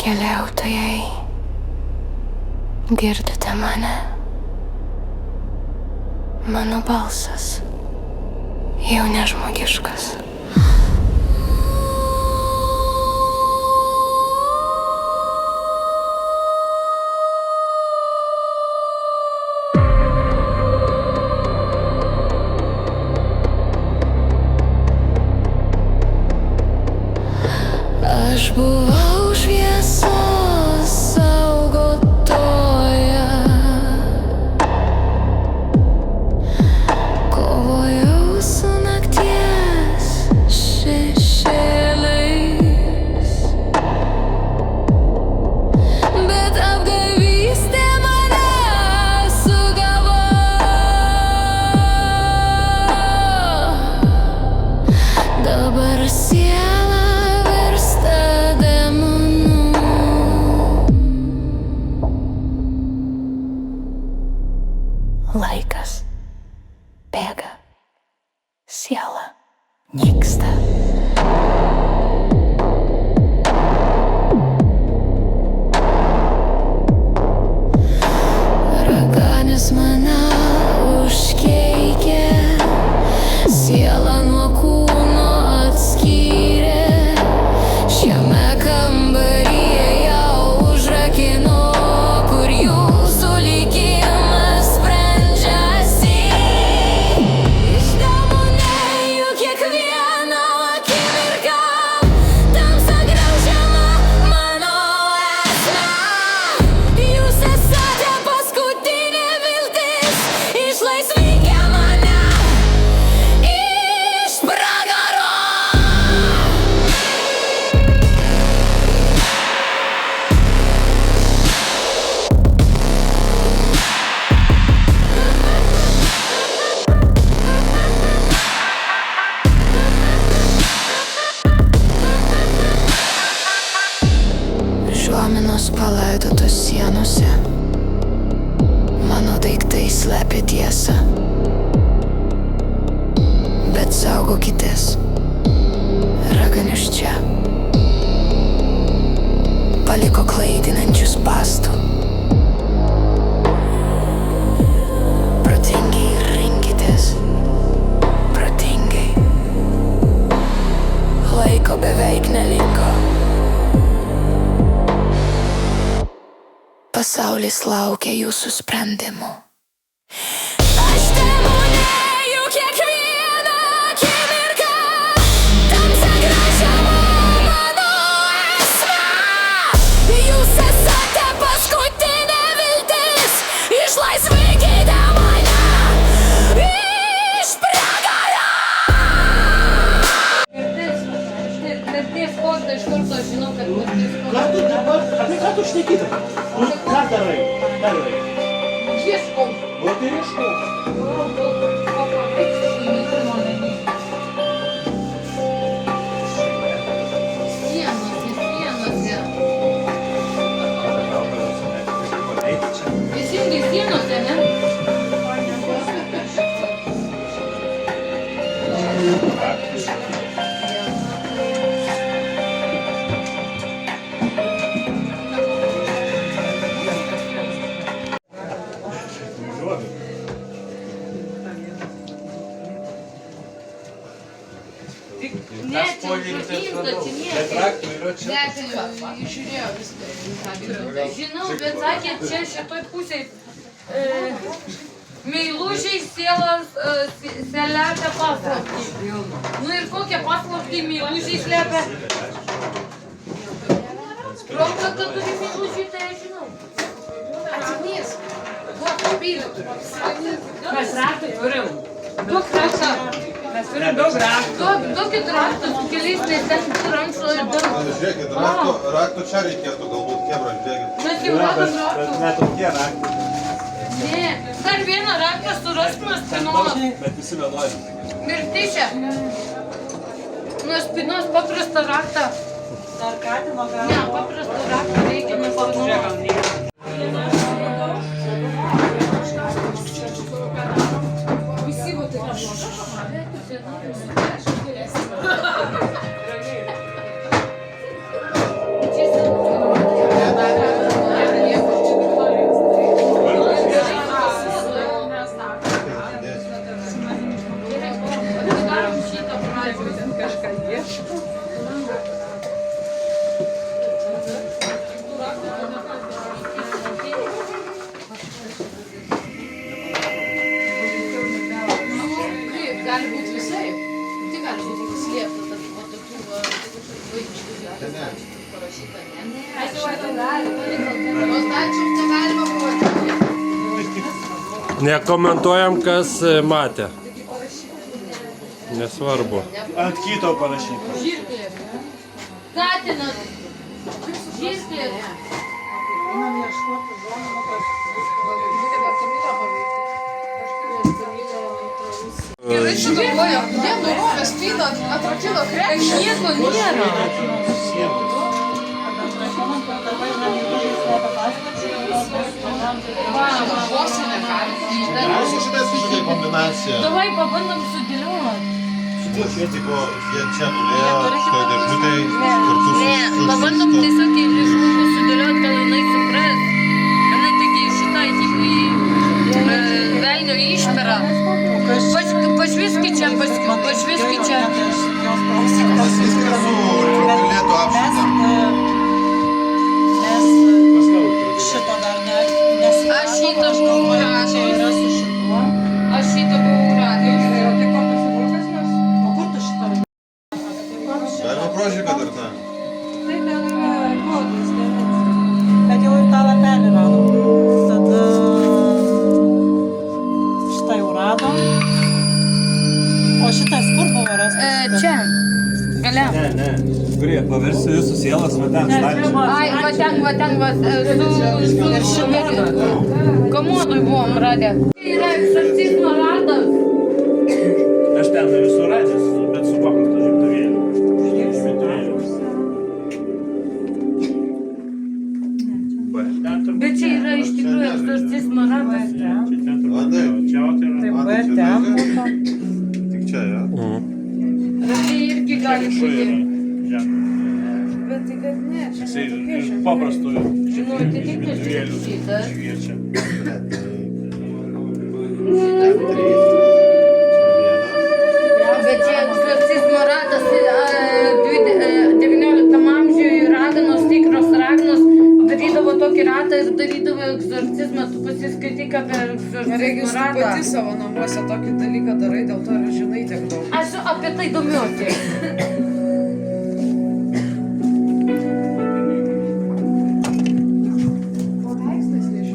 Keliautojai, girdite mane? Mano balsas jau nežmogiškas. Aš buvau šviesos saugotoja, kovojau su nakties šešėliais, bet apgavystė mane sugavo. Dabar siela virsta demonu. Laikas bėga, siela nyksta. Raganis mane užkeikė, siela nuo kūno atskyrė. Šiame kambaryje jau užrakino, kur jūsų likimas sprendžiasi. Išdemonėjau kiekvieną akimirką, tamsa graužiama mano esmę. Jūs esate paskutinė viltis, išlaisvinkite mane iš pragaro. Užuominos palaidotos sienose, mano daiktai slepia tiesą. Bet saugokitės, raganius čia paliko klaidinančių spąstų. Protingai rinkitės, protingai. Laiko beveik neliko. Pasaulis laukia jūsų sprendimų. Aš demonėjau kiekvieną akimirką, tamsa graužiama mano esmę. Jūs esate paskutinė viltis, išlaisvinkite mane iš pragaro. Mirties kortą iš karto žinau, kad mirties kortą. Ką tu dabar, apie ką tu šneki dabar? Nu, ką darai? Ieškau. Nu, tai ieškau. Teisingai sienose, ne? Ne, čia žuvinta, čia nieko. Ne, čia žiūrėjau viską. Žinau, bet sakė, čia šitoj pusėj meilužiai sielas slepia paslaptį. Nu ir kokią paslaptį meilužiai slepia? Proktą, kad turi meilužiai, tai aš žinau. Atsimės. Duok bilietų. Mes raktą turim. Duok raktą. Mes turim daug raktų. Duokit raktą su keliais nesekti rankšo ir dar. Žiūrėkit, rakto čia reikėtų galbūt, Kebra, žiūrėkit. Mes jau radom raktą. Ne tokie raktai. Ne, dar vieną raktą suraskime spinos. Bet visi vienodi. Mirtišė. Nuo spinos paprastą raktą. Dar katino gal. Ne, paprastą raktą reikia nuo spinos. Visi va taip. Čia Nekomentuojam, kas matė. Nesvarbu. Ant kito parašyk. Žirklės. Katinas. Žirklės. Einam ieškoti žolimo, Gerai sugalvojo, jie nurovė spyną, atrakino krepšį. Nieko nėra. Mūsų šitas kažkokia kombinacija. Davai pabandom sudėlioti. Čia tipo, jie čia gulėjo, šitoj dėžutėj, kartu su... Pabandom tiesiog į žmogų sudėlioti, gal jinai supras. Jinai taigi šitai tipo velnio išpera. Pažviski čia, pažviski čia. Nes viskas su ultravioleto apšvieta. Šito dar nes... Aš šitą buvau radus. Aš šitą buvau radus. Tai ko pasibraukas nors? O kur tu šitą? Galima prožiką dar tą. Tai ten yra kodas, bet jau ir tą lapelį radom. Tada šitą jau radom. O šitas kur buvo rastas? Čia. Galia. Ne. Kurie, paversiu jūsų sielas, va ten stalčių. Ai, va ten, su komodui buvom radę. Tai yra egzorcizmo radas. Aš ten visur radęs, bet su paprasta žibtuvėliu. Bet čia yra iš tikrųjų egzorcizmo radas. Tai B ten būtų. Tik čia, ja? Bet tai irgi gali būti. Bet tai kad ne, čia Iš paprastų Nu, tai tik žibtuvėlių šitas. šviečia. Bet čia egzorcizmo radas 19 amžiuje raganos, tikros raganos darydavo tokį ratą ir darydavo egzorcizmą. Tu pasiskaityk apie Regis, egzorcizmo tu ratą. pati savo namuose tokį dalyką darai, dėl to ir žinai tiek daug. Aš apie tai domiuosi.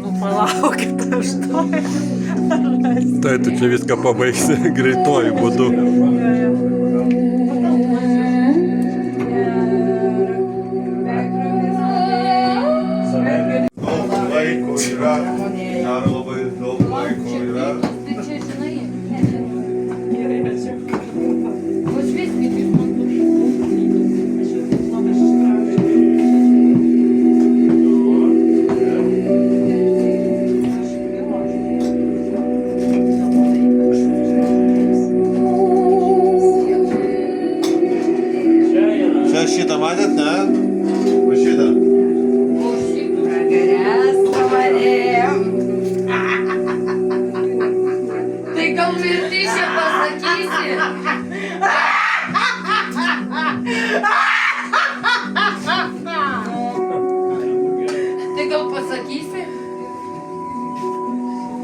Nu palaukit, aš to. Tai tu čia viską pabaigsi greituoju būdu. Daug laiko yra, dar labai daug laiko yra. Tai čia žinai. Pažviskit iš man. Čia šitą matėt, ne? Va šitą. Tai gal mirti čia pasakysi? Tai gal pasakysi?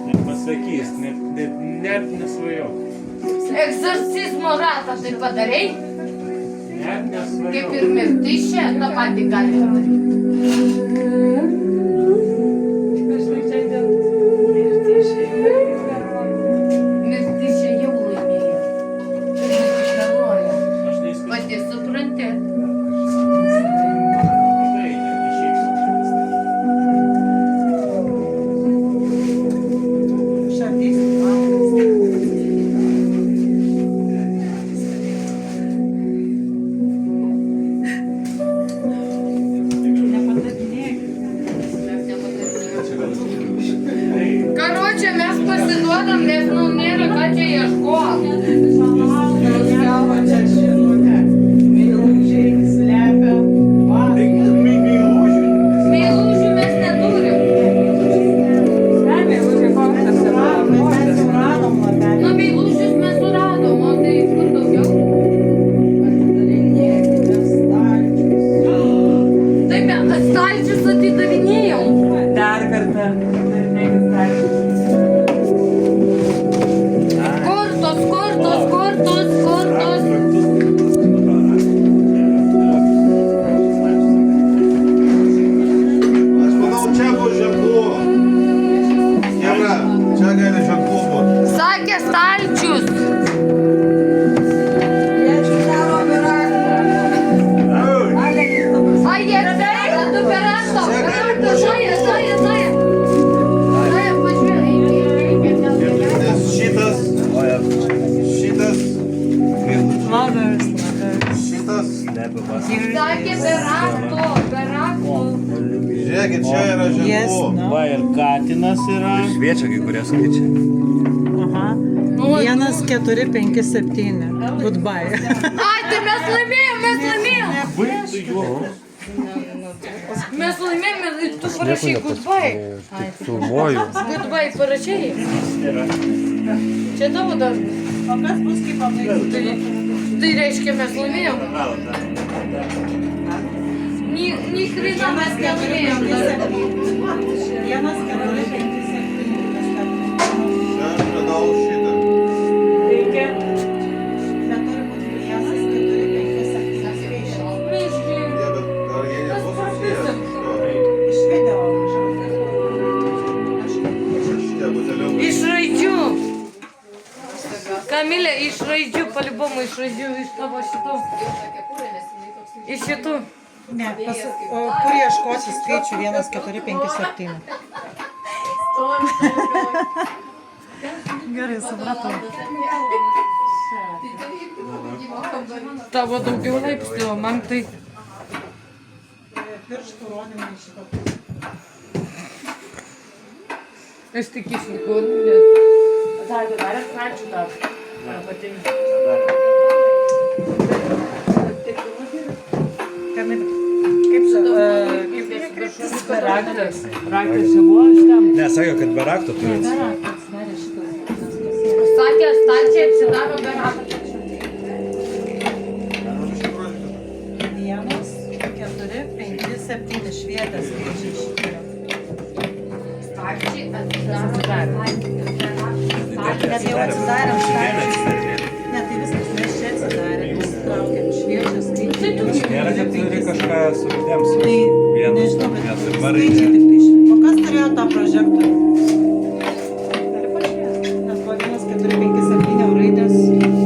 Nepasakys, net nesvajok. Egzorcizmo ratą tai padarei? Net nesvajok. Kaip ir mirtis čia tą patį gali padaryti. Mirtis čia jau laimėjo. Mirtis meluoja. Aš neįskaičiu. Pati supranti. Tai neišeisiu. Šardys. Nepadavinėkit. Žiūrėkit, čia yra Yes, ženklų. no. Va ir katinas yra. Šviečia kai kurie skaičiai. Aha. 1, 4, 5, 7. Goodbye. Ai, tai mes laimėjom, mes laimėjom. Baig tu juokus. Mes laimėjom, ir tu parašai goodbye. Filmuoju. Goodbye parašai. Čia tavo darbas. O kas bus, kai pabaigsiu? Tai reiškia, mes laimėjom. Nei krina mes nelaimėjom dar. 1, 4, 5, 7. Čia aš radau šitą. Reikia. Neturi būti 1, 4, 5, 7 skaičiai. Jie, bet ar jie nebus susijęs? Iš video. Šitie buteliukai. Iš raidžių. Kamilė, iš raidžių, palibomų iš raidžių, iš tavo šitų. Iš šitų. Ne, kur ieškosi skaičių 1, 4, 5, 7. Gerai, supratau. Tavo daugiau laipsnių, o man tai... Pirštų rodymai šito. Aš tik išlikau, nes... Kamilė, kaip Raktas čia buvo iš ten. Ne, sakė, kad be rakto turit. Sakė, stalčiai apsidaro be raktų. 1, 4, 5, 7 švietės skaičiai šitie. Stalčiai atsidaro. Net jau atsidarėm švietės. Ne, tai viskas, mes čia atsidarėm, traukiam švietės skaičiai. Nėra, kad turi kažką su vidėms. Tai Vienas, nežinau, bet nes ir skaičiai varai. tik tai o kas turėjo tą prožektorių? Gali pažiūrėti, nes buvo 1, 4, 5, 7 raidės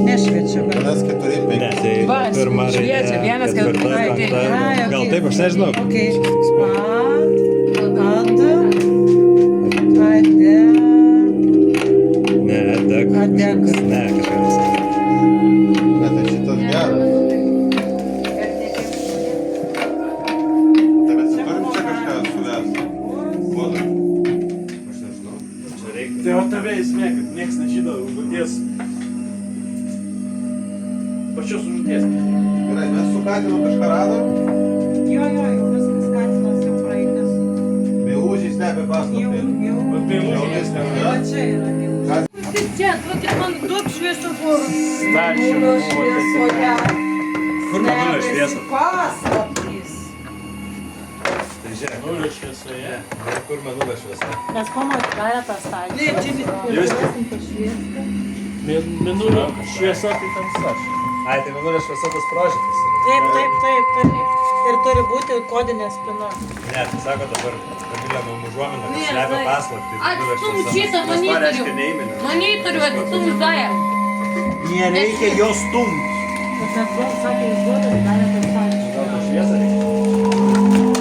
nešviečia, bet... 1, 4, 5. Ne, tai Va, pirma šviečia, raidė, vienas, ketvirta, ketvirta, penkta. Ai, Gal okei. taip, aš nežinau. Okay. Ne, dek. Adek. Ne, kažkas. Ne, tai šitas geras. Tai mes turim čia kažką suvesti. Duoda. Aš nežinau. Tai o tave esmė, kad nieks nežino užduoties. Pačios užduoties. Gerai, mes su Katinu kažką radom. Jo, jau viskas katinas jau praeitas. Meilužiai stebė paslaptį. Jau. Jau viskas, Va ne? čia yra jau. Čia, duokit man duok šviesoforą. Stalčių šviesoje. Kur mėnulio šviesa? Paslaptys. Tai žiūrėk, Nulio šviesoje. kur mėnulio šviesa? Mes kuom atidarė tą stalčių. Jūs? Mėnulio šviesa tai tamsa. Ai, tai mėnulio šviesa tas prožetas. Taip. Ir turi būti kodinė spina. Ne, tai sako dabar, Kamilė mum užuomina, kad slepia paslaptį. Atstum šitą monitorių. Monitorių atstum zają. Nereikia jos stumti. Bet mes buvom sakę, jis duoda, atidarė tą stalčių. Gal tą šviesą reikia?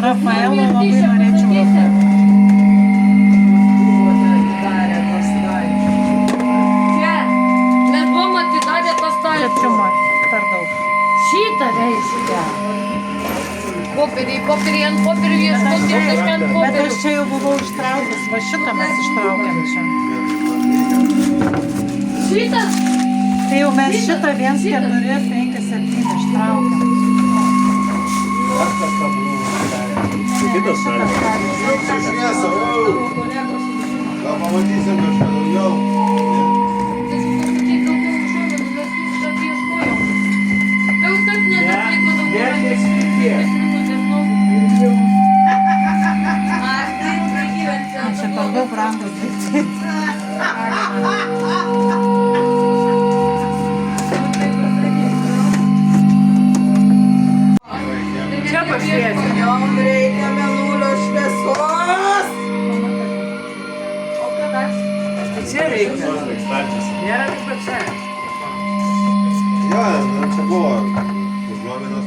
Rafaelo labai norėčiau. Čia. Mes buvom atidarę tą stalčių. Čia per daug. Šitą reiškia. Popieriai ant popierių ieškoti ir kažką ant Bet popierių. aš čia jau buvau ištraukus, va šitą mes ištraukėm čia. Šitas? Tai jau mes šitą 1, 4, 5, 7 ištraukėm. Kitas sąlygas. Šviesa, gal pamatysim kažką daugiau. Čia per daug brangus daiktai. Čia pašviečia. Jom reikia mėnulio šviesos. čia reikia. Stalčius. Nėra taip, kad čia. Jo, čia buvo užuominos.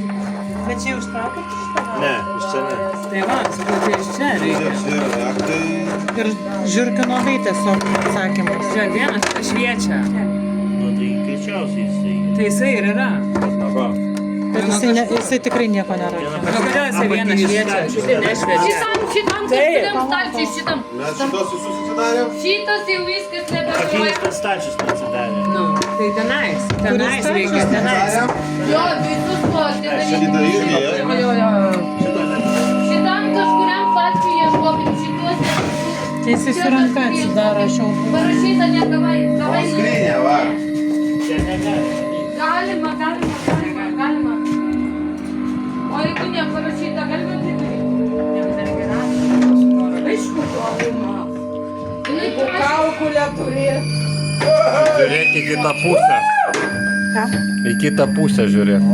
Bet čia užtraukit šitą? Ne, iš čia ne. Tai va, sakau, tai iš čia reikia. Čia yra raktai. Ir žiurkinodai tiesiog atsakymas. Čia vienas šviečia. Nu tai greičiausiai jisai. Tai jisai ir yra. Nago. Bet jisai tikrai nieko nėra. Nu, kodėl jisai vienas šviečia? Šitai nešviečia. Šitam kažkuriam stalčiui, šitam. Mes šitos visus atsidarėm. Šitas jau viskas Akinis nebesuoja. tas stalčius neatsidarė. Nu, tai tenais reikia, tenais. Jo, visus Šitą tuos. irgi. Šitam kažkuriam stalčiui ieškokim šituose. Tai jisai su ranka atsidaro, aš jau. Parašyta nekavai. O skrinė, va. Čia negali. Galima. O jeigu neparašyta, galima tai daryti. Aišku, galima. Jeigu kaukulę turėt. Žiūrėk į kitą pusę. Ką? Į kitą pusę žiūrėk. O,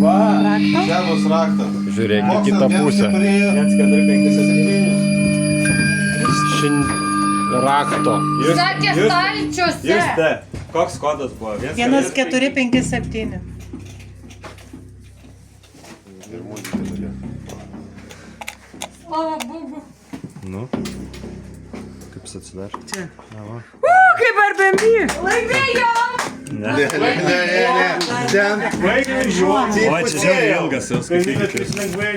va. Rakto? Čia bus raktas. Žiūrėk į kitą pusę. 1457. Rakto. Sakė stalčiuose. Juste, koks kodas buvo? 1457. Ir muzika tokia. Slava Bogu. Nu. Kaip jis atsidarė? Čia. Kaip Airbnb. Laimėjom. Ne. Ten. O čia žiauriai ilgas jau skaitykite. lengvai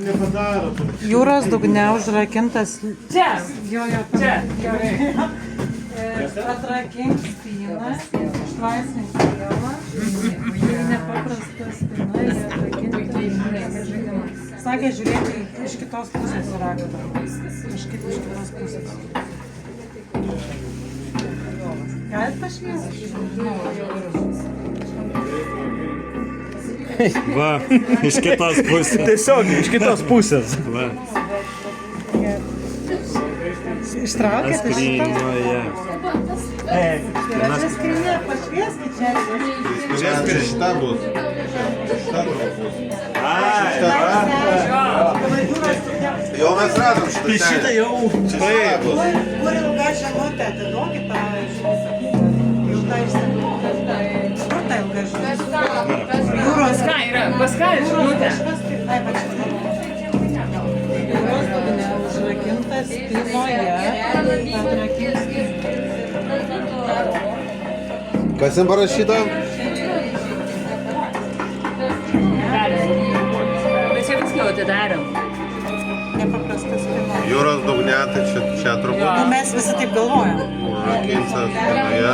nepadaro. Jūros dugne užrakintas. Čia. Jo, Čia. Atrakink spyną, išlaisvink sielą. Nepaprasta spyna ir atrakinti. Sakė, žiūrėti iš kitos pusės raktą. Kažkaip iš kitos pusės. Galit pašviesti? Va, iš kitos pusės. Tiesiog iš kitos pusės. Va, Ištraukėte šitą? skrynoje. Čia skrinė, pašvieskit čia. Čia šita bus. Šita turbūt bus. Ai, Jau mes radom šitą. tai šitą jau Šita bus. Kur ilga žinutė, atiduokit tą žinutę. Jau tą išsakyti. Kur ta ilga žinutė? Jūros Ką yra? Pas ką žinutė? kažkas tai. Ai, va čia. Jūros dugne užrakintas spynoje. Atrakink Kas ten parašyta? Bet čia viską atidarėm. nepaprastas spynoje. Jūros dugne, tai čia turbūt. Nu, mes visi taip galvojam. Užrakintas spinoje.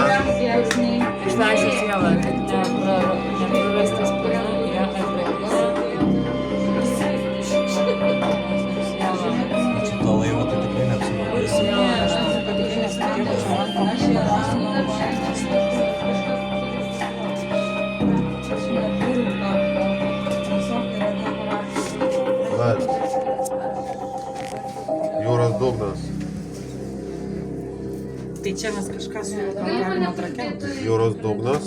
Išlaisvė sielą. Neprarastas spyna. Šito laivo tai tikrai neapsinuodys. Va. Jūros dugnas. Tai čia mes kažką su juo galime atrakinti. Jūros dugnas.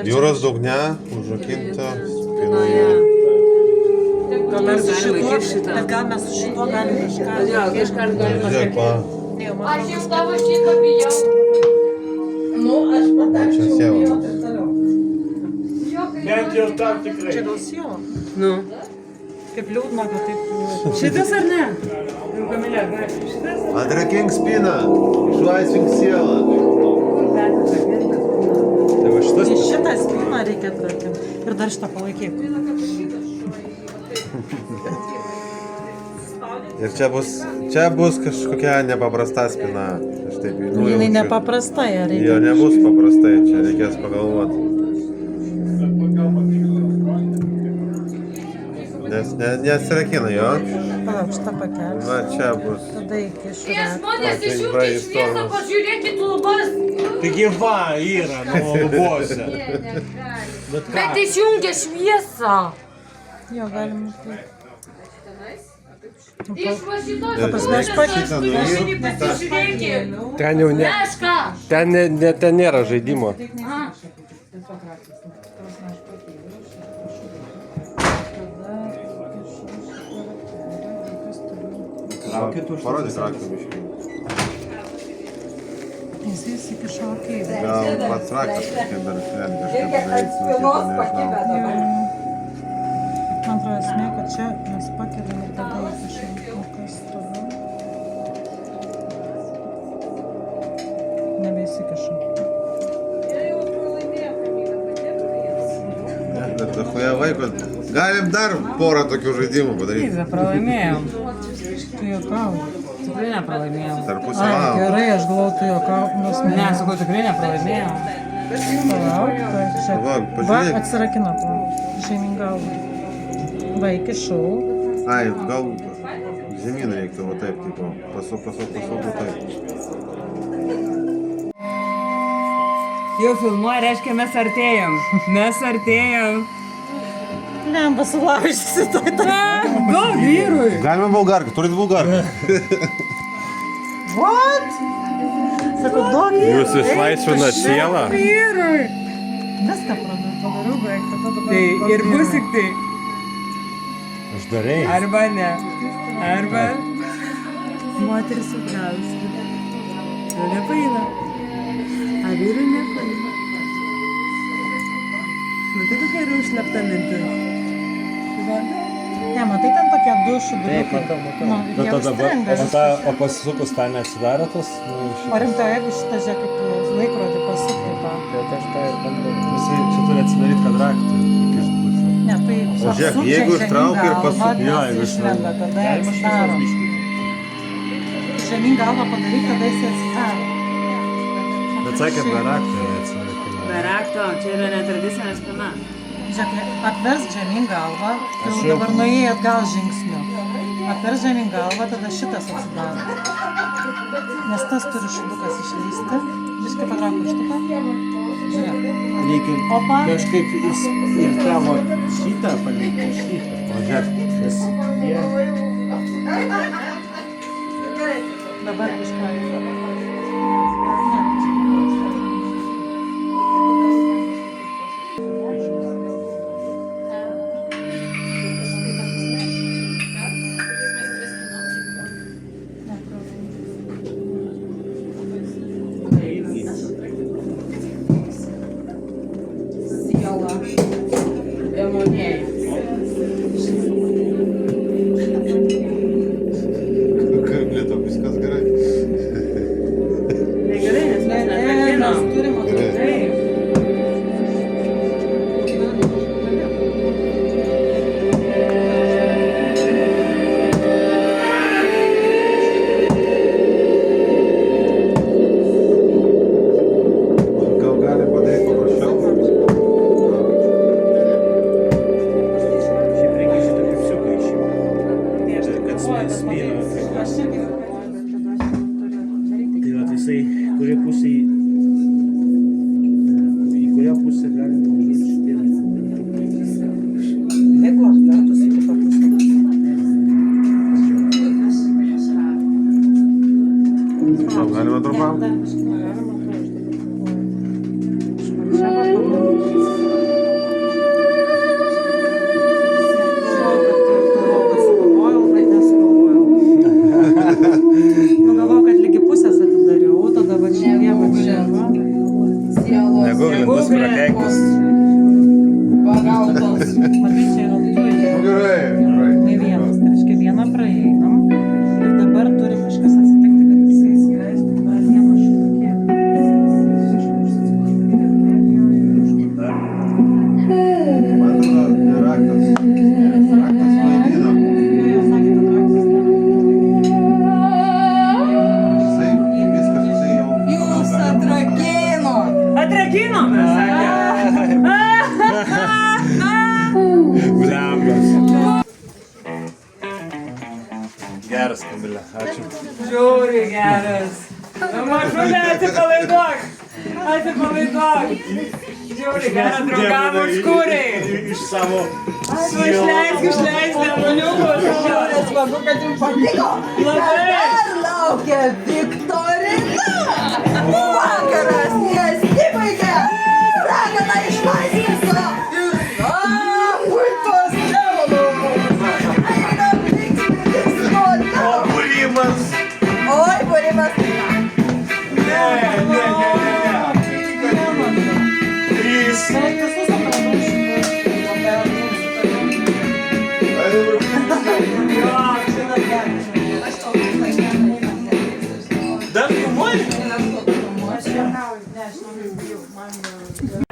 Jūros dugne užrakinta spinoje. Gal mes su šituo, Galima šitą. bet gal mes su šituo galim kažką. Jo, kažką galima Žiūrėk, va. Ne, man Aš jau tavo šitą bijau. Čia siela. bent jau tam tikrai. čia gal siela. Nu. Kaip liūdna, kad taip. Šitas ar ne? Kamilė, šitas? Atrakink spiną. Išlaisvink sielą. Tai va šitas. Tai šitą spyną reikia atrakinti. Ir dar šitą palaikyk. Ir čia bus kažkokia nepaprasta spina. Aš taip Jinai jaučiu. nepaprasta, ją reikia. Jo nebus paprastai, čia reikės pagalvoti. Nes nesirakina jo. Palauk, šitą pakelsiu. Va čia bus. Tada iki Tie šitą. žmonės Tai išjungė va, šviesą, istorijos. pažiūrėkit lubas. Taigi va, yra, nu, lubose. Bet išjungė šviesą. Jo, galim taip. Iš va šitos Ta prasme, aš pusės šitą nuimu. pasižiūrėkit. Ten jau ne. Meška. Ten nėra žaidimo. Aha. Parodyk raktą biškį. Jis įsikišo okei. Gal pats raktas kažkaip dar išleidė, kažkaip padaryti, nu, tipo, nežinau. Man atrodo esmė, kad čia mes pakeliam ir tada įkišam. O kas toliau? Nebeįsikišam. Bet dachuja laiko. Galim dar porą tokių žaidimų padaryti. Pralaimėjom. Tu juokauji. Tikrai nepralaimėjom. Per pusę Ai, valandos. gerai, aš galvoju, tu juokauji. Ne, sakau, tikrai nepralaimėjom. Palauk, tai čia. Va, Va, pažiūrėk. atsirakino, palauk. Žemyn galvą. Va, įkišau. Ai, gal žemyn reiktų, va taip, tipo, pasuk, va taip. Jau filmuoja, reiškia, mes artėjom. Mes artėjom. Lemba sulaužysi to. Daug vyrui. Galime bulgarką, turit bulgarką. What? Sakau, duok Jūs išlaisvinat sielą? Vyrui. Viską padariau beveik. Tai ir bus tik tai. Aš darei. Arba ne. Arba moteris suprausti. To nepaina. A vyrui nepaina. Matai, kokia yra užslėpta mintis. Ne, matai, ten tokie du šuduliukai. Taip, matau. Nu, Bet jie o dabar, užstringa. o pasisukus tą neatsidaro tas, O rimtai, jeigu šitą žiūrėk kaip laikrodį pasukti tą. tai aš tą ir bandau. Jisai čia turi atsidaryti, kad raktą įkišt būtų. Ne, tai O žiūrėk, pasuk čia jeigu žemyn ištrauki ir galvą, pasuk- tas Jo, jeigu išlenda, tada atsidaro. Žemyn galvą padaryk, tada jis atsidaro. Bet sakė, be raktą atsidaryti. Be rakto, čia yra netradicinė spina. Žiūrėk, apvers žemyn galvą, Aš jau jau- dabar nuėjai atgal žingsniu. Apvers žemyn galvą, tada šitas atsidaro. Nes tas turi šudukas išlysti. Viską patrauk pirštuką. Žiūrėk. Reikia Opa. kažkaip ir tavo šitą palikti šitą. O žiūrėk, nes jie... Dabar kažką. Blėto, viskas gerai. Negerai, nes mes Mes netrakinom. turim Gerai. Gal gali padaryti paprasčiau? Šiaip reikia šitą pipsiuką išimti. Kad spyną. Aš irgi galvoju, bet tada aš turiu daryti. Tai va, jisai, kurie pusė į kurią pusę galima užduoti šitą. Veiklos kartus į kitą pusę. Gal galima trumpam? Dar biškį negalima, tai aš dabar galvoju. Čia va pagalvoju. Galvojau, kad sugalvojau, bet nesugalvojau. Nu, galvojau, kad lygi pusės atidariau, tada va čia va čia va. Negooglint, bus prakeiktas. Pagalbos. Matai, čia yra du. Nu gerai, gerai. Tai vienas, tai reiškia vieną praeinam ir dabar turi kažkas atsitikti, kad jisai įsileistų dar vieną šitokį. Man atrodo, raktas. Raktas vaidina. Jo, sakė, kad raktas Jisai, viskas, jisai jau... Jūs atrakino. Atrakinom, mes sakė. Blembas. Geras, Kamilė, ačiū. Žiauriai geras. Mažulė, atsipalaiduok. Atsipalaiduok. Žiauriai gerą draugam užkūriai. Iš savo Išleisk demoniukus. Žiauriai smagu, kad jums patiko. Labai. Dar laukia Viktorina. Vakaras nesibaigė. Ragana išlaisvinta. Ir puitos demonus. Einam linksmintis nuo tavo. būrimas. Oi, būrimas. Ne, aš noriu man